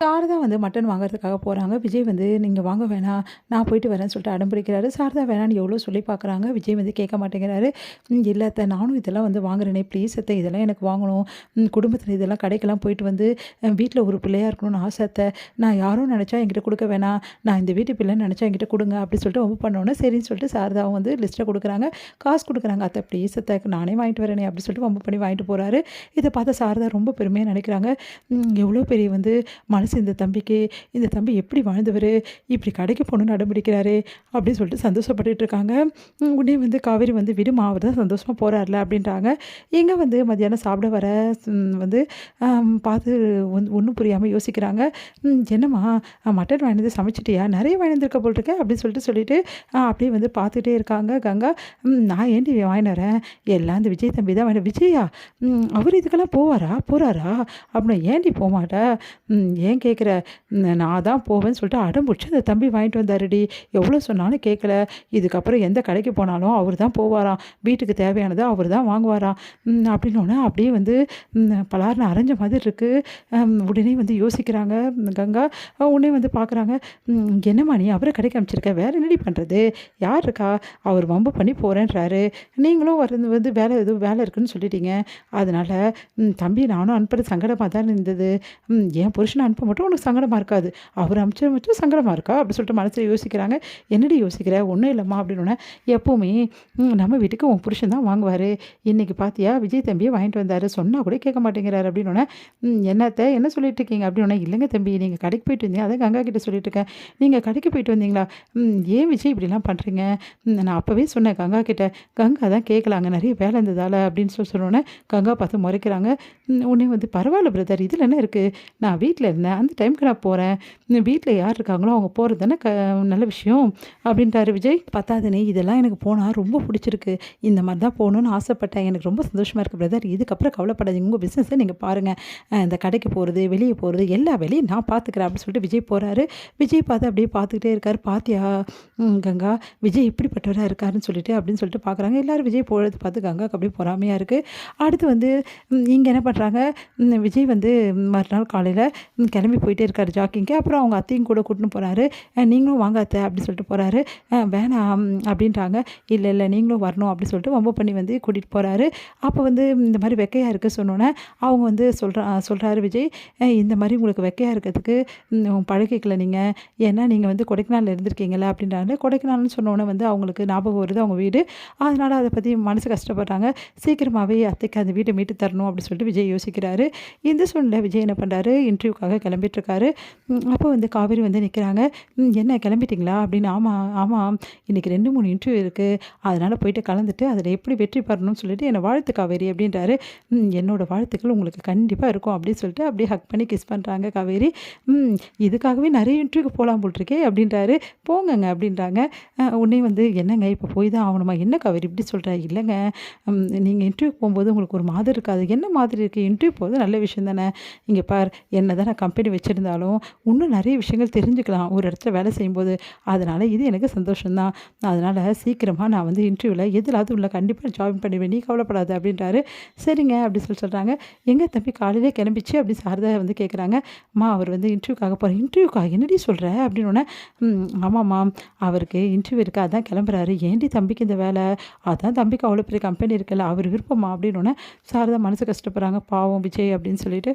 சாரதா வந்து மட்டன் வாங்குறதுக்காக போறாங்க. விஜய் வந்து "நீங்க வாங்க வேணாம், நான் போயிட்டு வரேன்னு" சொல்லிட்டு அடம் பிடிக்கிறாரு. சாரதா வேணான்னு எவ்வளோ சொல்லி பார்க்குறாங்க. விஜய் வந்து கேட்க மாட்டேங்கிறாரு. இல்ல அத்த நானும் இதெல்லாம் வந்து வாங்குறேனே, ப்ளீஸ் அத்த இதெல்லாம் எனக்கு வாங்கணும். குடும்பத்தில இதெல்லாம் கடைக்கெல்லாம் போயிட்டு வந்து வீட்ல ஒரு பிள்ளையா இருக்கணும்னு ஆசை அத்த. நான் யாரும் நெனச்சா என்கிட்ட குடுக்க வேணாம். நான் இந்த வீட்டு பிள்ளைன்னு நெனச்சா என்கிட்ட குடுங்க" அப்படி சொல்லிட்டு வம்பு பண்ணோனே, சரின்னு சொல்லிட்டு சாரதாவும் வந்து லிஸ்ட்ட குடுக்குறாங்க. காசு குடுக்குறாங்க. "அத்த ப்ளீஸ் அத்த நானே வாங்கிட்டு வரேனே" அப்படி சொல்லிட்டு வம்பு பண்ணி வாங்கிட்டு போறாரு. இத பார்த்த சாரதா ரொம்ப பெருமையா நெனைக்கிறாங்க. எவ்வளோ பெரிய வந்து மனசு இந்த தம்பிக்கு. இந்த தம்பி எப்படி வாழ்ந்தவரு? இப்படி கடைக்கு போணும்னு அடம்பிடிக்கிறாரே! அப்படின்னு சொல்லிட்டு சந்தோஷப்பட்டுட்டு இருக்காங்க. உடனே வந்து காவேரி வந்து விடுமா அவர் தான் சந்தோஷமா போறார்ல அப்படின்றாங்க. எங்க வந்து மத்தியானம் சாப்பிட வர வந்து பார்த்து ஒண்ணும் புரியாம யோசிக்கிறாங்க. என்னம்மா மட்டன் வாங்கிட்டு வந்து சமைச்சிட்டியா? நெறைய வாங்கிட்டு வந்திருக்க போல இருக்கே அப்படின்னு சொல்லிட்டு அப்படியே வந்து பார்த்துட்டே இருக்காங்க கங்கா. நான் ஏன்டி வாங்கின்னு வரேன்? எல்லாம் இந்த விஜய் தம்பி தான் விஜயா? அவரு இதுக்கெல்லாம் போறாரா? அப்படின்னா ஏன்டி போமாட்ட? ஏன் கேட்குற? நான் தான் போவேன்னு சொல்லிட்டு அடம் பிடிச்சு அந்த தம்பி வாங்கிட்டு வந்தாருடி. எவ்வளோ சொன்னாலும் கேட்கல. இதுக்கப்புறம் எந்த கடைக்கு போனாலும் அவர் தான் போவாராம். வீட்டுக்கு தேவையானதை அவர் தான் வாங்குவாராம். அப்படின்னோடனே அப்படியே வந்து பலார்னு அரைஞ்ச மாதிரி இருக்கு. உடனே வந்து யோசிக்கிறாங்க கங்கா. உடனே வந்து பார்க்குறாங்க. என்னம்மா நீ அவரை கடைக்கு அனுப்பிச்சிருக்க? வேற என்னடி பண்ணுறது? யார் இருக்கா? அவர் வம்பு பண்ணி போகிறேன்றாரு. நீங்களும் வந்து வேலை இருக்குன்னு சொல்லிட்டீங்க. அதனால தம்பி நானும் அனுப்புறது சங்கடமாக தான் இருந்தது. என் புருஷனை அனுப்ப மட்டும் உனக்கு சங்கடமாக இருக்காது. அவர் அனுப்பிச்சது மட்டும் சங்கடமாக இருக்கா? அப்படி சொல்லிட்டு மனசில் யோசிக்கிறாங்க. என்னடி யோசிக்கிற? ஒன்றும் இல்லைம்மா அப்படின்னோடனே, எப்போவுமே நம்ம வீட்டுக்கு உன் புருஷன் தான் வாங்குவார். இன்னைக்கு பார்த்தியா விஜய் தம்பியை வாங்கிட்டு வந்தார். சொன்னால் கூட கேட்க மாட்டேங்கிறாரு அப்படின்னோடனே, என்னத்த என்ன சொல்லிட்டு இருக்கீங்க அப்படின்னோடனே, இல்லைங்க தம்பி நீங்கள் கடைக்கு போயிட்டு வந்தீங்க. அதான் கங்கா கிட்ட சொல்லிட்டு இருக்கேன். நீங்கள் கடைக்கு போயிட்டு வந்தீங்களா? ஏன் விஜய் இப்படிலாம் பண்ணுறீங்க? நான் அப்போவே சொன்னேன் கங்கா கிட்ட. கங்கா தான் கேட்கலாங்க நிறைய வேலை இருந்ததால் அப்படின்னு சொன்னோன்னே கங்கா பார்த்து முறைக்கிறாங்க. உடனே வந்து பரவாயில்ல பிரதர் இதில் என்ன இருக்குது? நான் வீட்டில் இருந்தேன். அந்த டைமுக்கு நான் போகிறேன். வீட்டில் யார் இருக்காங்களோ அவங்க போகிறது தானே நல்ல விஷயம் அப்படின்ட்டாரு விஜய். பத்தாதுன்னு இதெல்லாம் எனக்கு போனால் ரொம்ப பிடிச்சிருக்கு. இந்த மாதிரி தான் போகணுன்னு ஆசைப்பட்டேன். எனக்கு ரொம்ப சந்தோஷமாக இருக்குது பிரதர். இதுக்கப்புறம் கவலைப்படாதீங்க. உங்கள் பிஸ்னஸை நீங்கள் பாருங்கள். இந்த கடைக்கு போகிறது, வெளியே போகிறது எல்லா வேலையும் நான் பார்த்துக்கிறேன் அப்படின்னு சொல்லிட்டு விஜய் போகிறாரு. விஜய் பார்த்து அப்படியே பார்த்துக்கிட்டே இருக்கார். பாத்தியா கங்கா விஜய் இப்படிப்பட்டவராக இருக்காருன்னு சொல்லிட்டு அப்படின்னு சொல்லிட்டு பார்க்குறாங்க. எல்லோரும் விஜய் போகிறது பார்த்து கங்காவுக்கு அப்படியே பொறாமையாக இருக்குது. அடுத்து வந்து இங்கே என்ன பண்ணுறாங்க? விஜய் வந்து மறுநாள் காலையில் கிளம்பி போயிட்டே இருக்காரு ஜாக்கிங்க்கு. அப்புறம் அவங்க அத்தையும் கூட கூட்டின்னு போகிறாரு. நீங்களும் வாங்க அத்தை அப்படின்னு சொல்லிட்டு போகிறாரு. வேணாம் அப்படின்றாங்க. இல்லை நீங்களும் வரணும் அப்படின்னு சொல்லிட்டு வம்பு பண்ணி வந்து கூட்டிகிட்டு போகிறாரு. அப்போ வந்து இந்த மாதிரி வெக்கையாக இருக்குது சொன்னோன்னே அவங்க வந்து சொல்கிறாரு விஜய், இந்த மாதிரி உங்களுக்கு வெக்கையாக இருக்கிறதுக்கு பழகிக்கல நீங்கள். ஏன்னா நீங்கள் வந்து கொடைக்கானலில் இருந்திருக்கீங்களா அப்படின்றாங்க. கொடைக்கானல்னு சொன்னோன்னே வந்து அவங்களுக்கு ஞாபகம் வருது அவங்க வீடு. அதனால் அதை பற்றி மனசு கஷ்டப்படுறாங்க. சீக்கிரமாகவே அத்தைக்கு அந்த வீட்டை மீட்டு தரணும் அப்படின்னு சொல்லிட்டு விஜய் யோசிக்கிறாரு. இந்த சூழ்நிலை விஜய் என்ன பண்ணுறாரு? இன்டர்வியூக்காக கிளம்பிட்டுருக்காரு. அப்போ வந்து காவேரி வந்து நிற்கிறாங்க. என்ன கிளம்பிட்டிங்களா அப்படின்னு. ஆமாம் இன்றைக்கி 2-3 இன்டர்வியூ இருக்குது. அதனால் போயிட்டு கலந்துட்டு அதில் எப்படி வெற்றி பெறணும்னு சொல்லிட்டு என்னை வாழ்த்து காவேரி அப்படின்றாரு. என்னோடய வாழ்த்துக்கள் உங்களுக்கு கண்டிப்பாக இருக்கும் அப்படின்னு சொல்லிட்டு அப்படியே ஹக் பண்ணி கிஸ் பண்ணுறாங்க காவேரி. இதுக்காகவே நிறைய இன்டர்வியூக்கு போகலாம் போட்டிருக்கே அப்படின்றாரு. போங்கங்க அப்படின்றாங்க. உடனே வந்து என்னங்க இப்போ போய் தான் ஆகணுமா? என்ன காவேரி இப்படி சொல்கிற? இல்லைங்க நீங்கள் இன்டர்வியூ போகும்போது உங்களுக்கு ஒரு மாதிரி இருக்காது. என்ன மாதிரி இருக்குது? இன்டர்வியூ போகிறது நல்ல விஷயம் தானே. இங்கே பார் என்ன தான் நான் கம்பெனி வச்சுருந்தாலும் இன்னும் நிறைய விஷயங்கள் தெரிஞ்சுக்கலாம் ஒரு இடத்துல வேலை செய்யும்போது. அதனால் இது எனக்கு சந்தோஷம்தான். அதனால் சீக்கிரமாக நான் வந்து இன்டர்வியூவில் எதிலாவது உள்ள கண்டிப்பாக ஜாயின் பண்ணிடுவேன். நீ கவலைப்படாது அப்படின்றாரு. சரிங்க அப்படி சொல்கிறாங்க. எங்கே தம்பி காலையிலே கிளம்பிச்சு அப்படி சாரதா வந்து கேட்குறாங்க. அம்மா அவர் வந்து இன்டர்வியூக்காக போகிறேன். இன்டர்வியூக்காக என்னடி சொல்கிற அப்படின்னோடனே, ஆமாம்மா அவருக்கு இன்டர்வியூ இருக்குது அதான் கிளம்புறாரு. ஏன்டி தம்பிக்கு இந்த வேலை? அதான் தம்பிக்கு அவ்வளோ பெரிய கம்பெனி இருக்குல்ல அவர் விருப்பமா அப்படின்னோடனே சாரதா மனசு கஷ்டப்படுறாங்க. பாவம் விஜய் அப்படின்னு சொல்லிட்டு